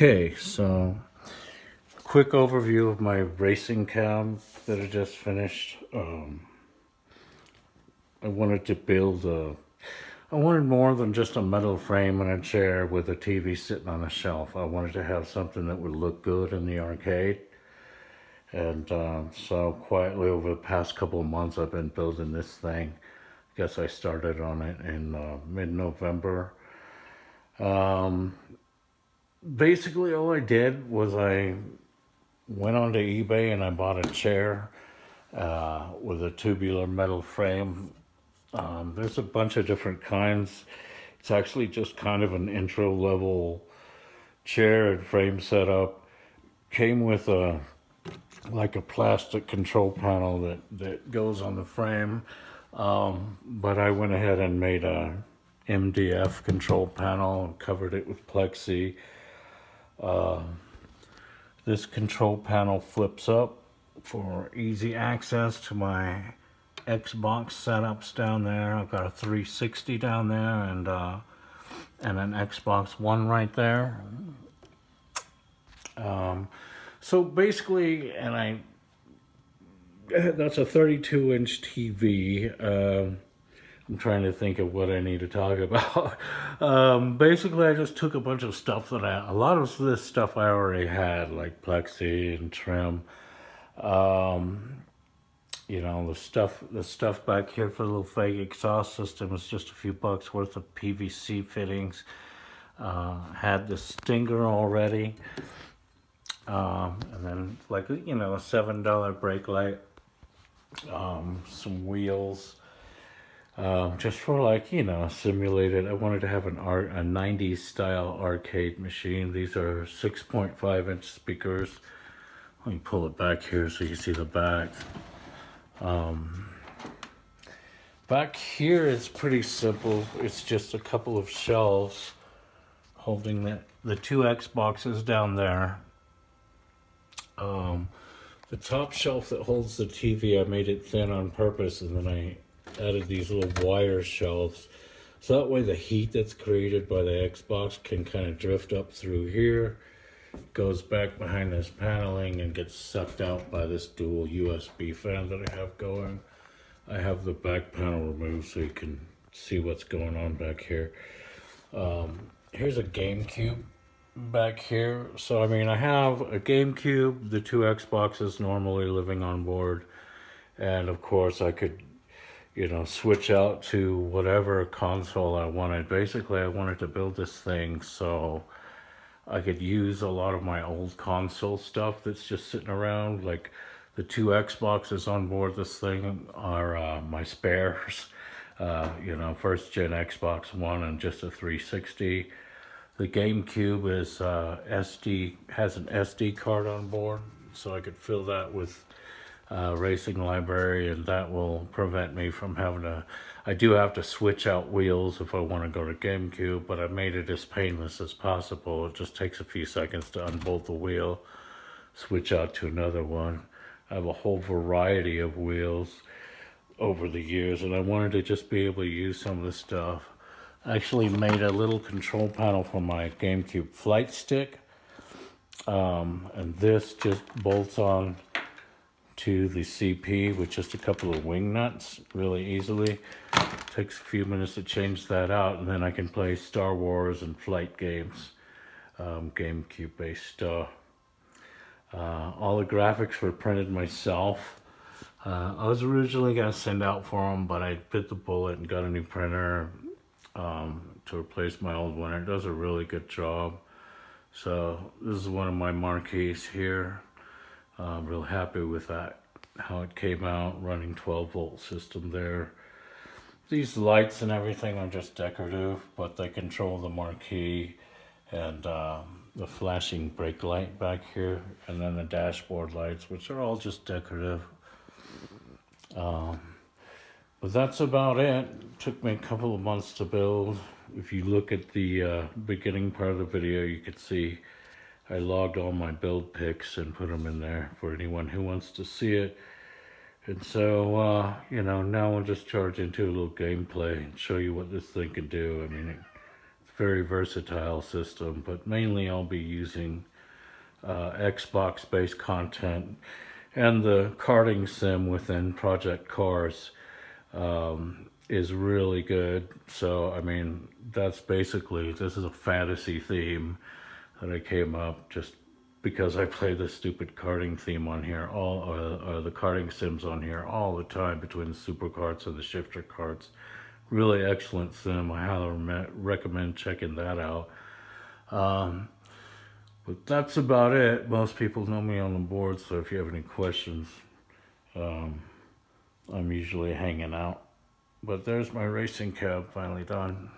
Okay, so quick overview of my racing cam that I just finished. I wanted to build I wanted more than just a metal frame and a chair with a TV sitting on a shelf. I wanted to have something that would look good in the arcade. And so quietly over the past couple of months, I've been building this thing. I guess I started on it in mid-November. Um, Basically, all I did was I went onto eBay and I bought a chair with a tubular metal frame. There's a bunch of different kinds. It's actually just kind of an intro level chair and frame setup. Came with a plastic control panel that goes on the frame. But I went ahead and made a MDF control panel and covered it with plexi. This control panel flips up for easy access to my Xbox setups down there. I've got a 360 down there and an Xbox One right there. So basically, that's a 32-inch TV. I'm trying to think of what I need to talk about. Basically, I just took a bunch of stuff a lot of this stuff I already had, like plexi and trim. The stuff back here for the little fake exhaust system is just a few bucks worth of PVC fittings. Had the stinger already. And then a $7 brake light, some wheels, just for simulated. I wanted to have a 90s style arcade machine. These are 6.5-inch speakers. Let me pull it back here so you can see the back. Back here it's pretty simple. It's just a couple of shelves holding the two Xboxes down there. The top shelf that holds the TV, I made it thin on purpose, and then I added these little wire shelves. So that way the heat that's created by the Xbox can kind of drift up through here, goes back behind this paneling, and gets sucked out by this dual USB fan that I have going. I have the back panel removed so you can see what's going on back here. Here's a GameCube back here. So I have a GameCube, the two Xboxes normally living on board, and of course I could switch out to whatever console I wanted. Basically I wanted to build this thing so I could use a lot of my old console stuff that's just sitting around. Like the two Xboxes on board this thing are my spares. First gen Xbox One and just a 360. The GameCube is has an SD card on board, so I could fill that with racing library, and that will prevent me from having to. I do have to switch out wheels if I want to go to GameCube, but I made it as painless as possible. It just takes a few seconds to unbolt the wheel, switch out to another one. I have a whole variety of wheels over the years, and I wanted to just be able to use some of this stuff. I actually made a little control panel for my GameCube flight stick, and this just bolts on to the CP with just a couple of wing nuts really easily. Takes a few minutes to change that out, and then I can play Star Wars and flight games, GameCube based stuff. All the graphics were printed myself. I was originally going to send out for them, but I bit the bullet and got a new printer to replace my old one. It does a really good job. So this is one of my marquees here. I'm real happy with that, how it came out, running 12-volt system there. These lights and everything are just decorative, but they control the marquee and the flashing brake light back here, and then the dashboard lights, which are all just decorative. But that's about it. It took me a couple of months to build. If you look at the beginning part of the video, you could see I logged all my build pics and put them in there for anyone who wants to see it. And so, now I'll just charge into a little gameplay and show you what this thing can do. It's very versatile system, but mainly I'll be using Xbox based content and the karting sim within Project Cars is really good. So, I mean, that's basically, this is a fantasy theme that I came up just because I play the stupid karting theme on here, the karting sims on here all the time between the super carts and the shifter carts. Really excellent sim. I highly recommend checking that out. Um, but that's about it. Most people know me on the board, so if you have any questions, um, I'm usually hanging out. But there's my racing cab finally done.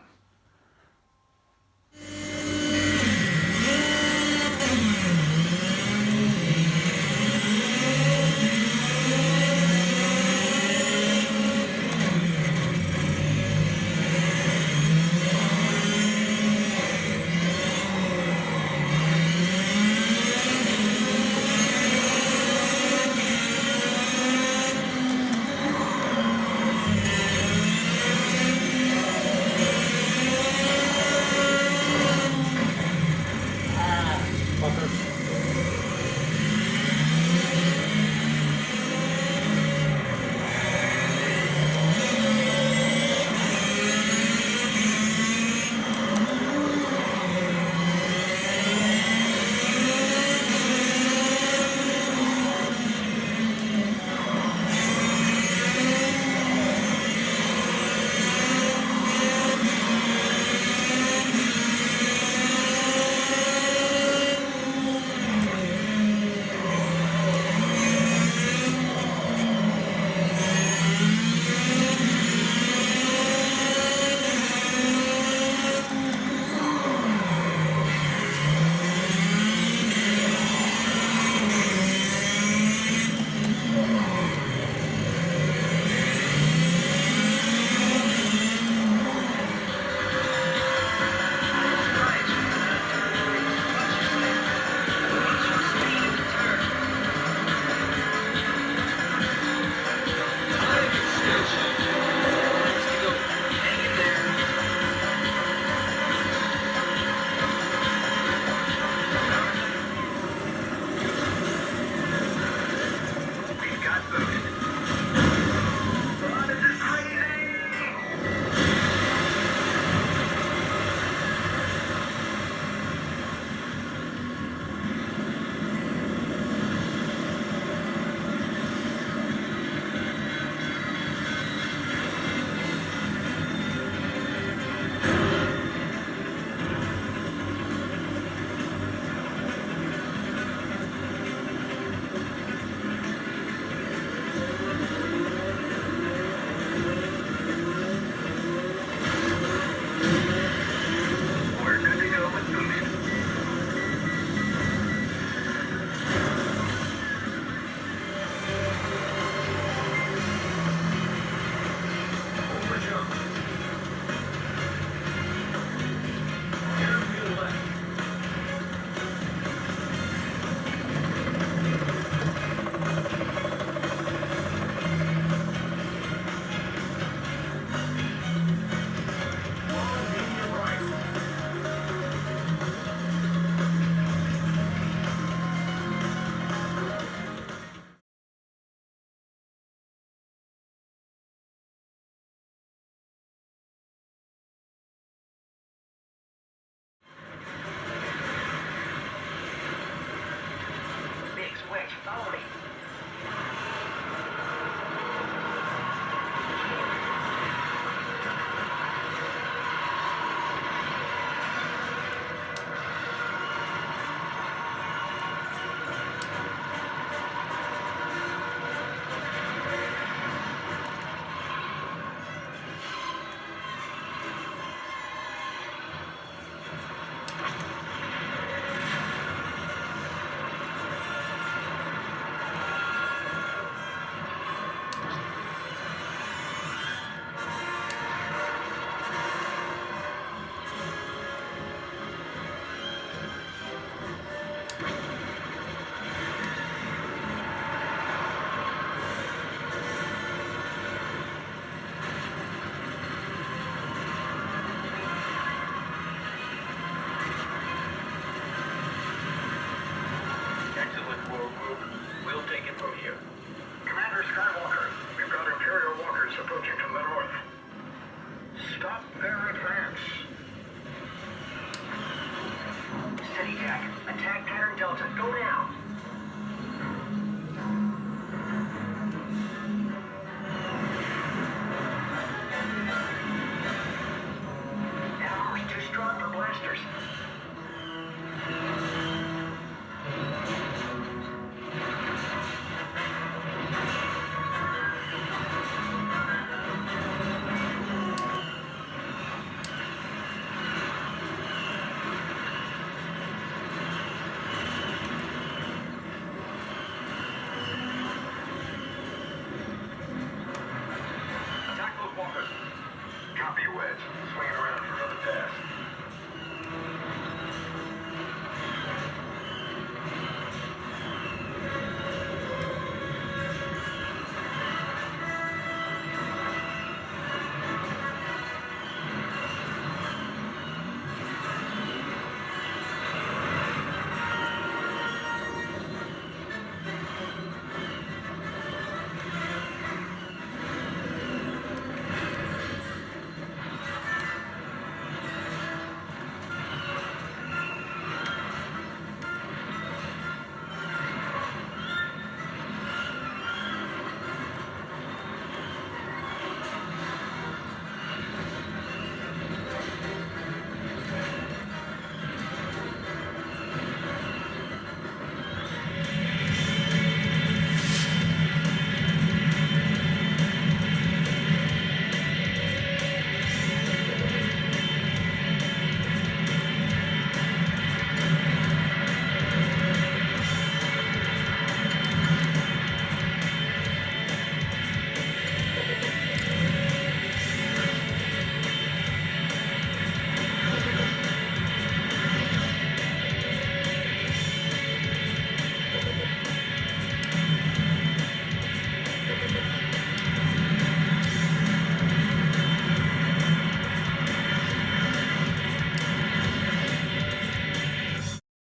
Zone out.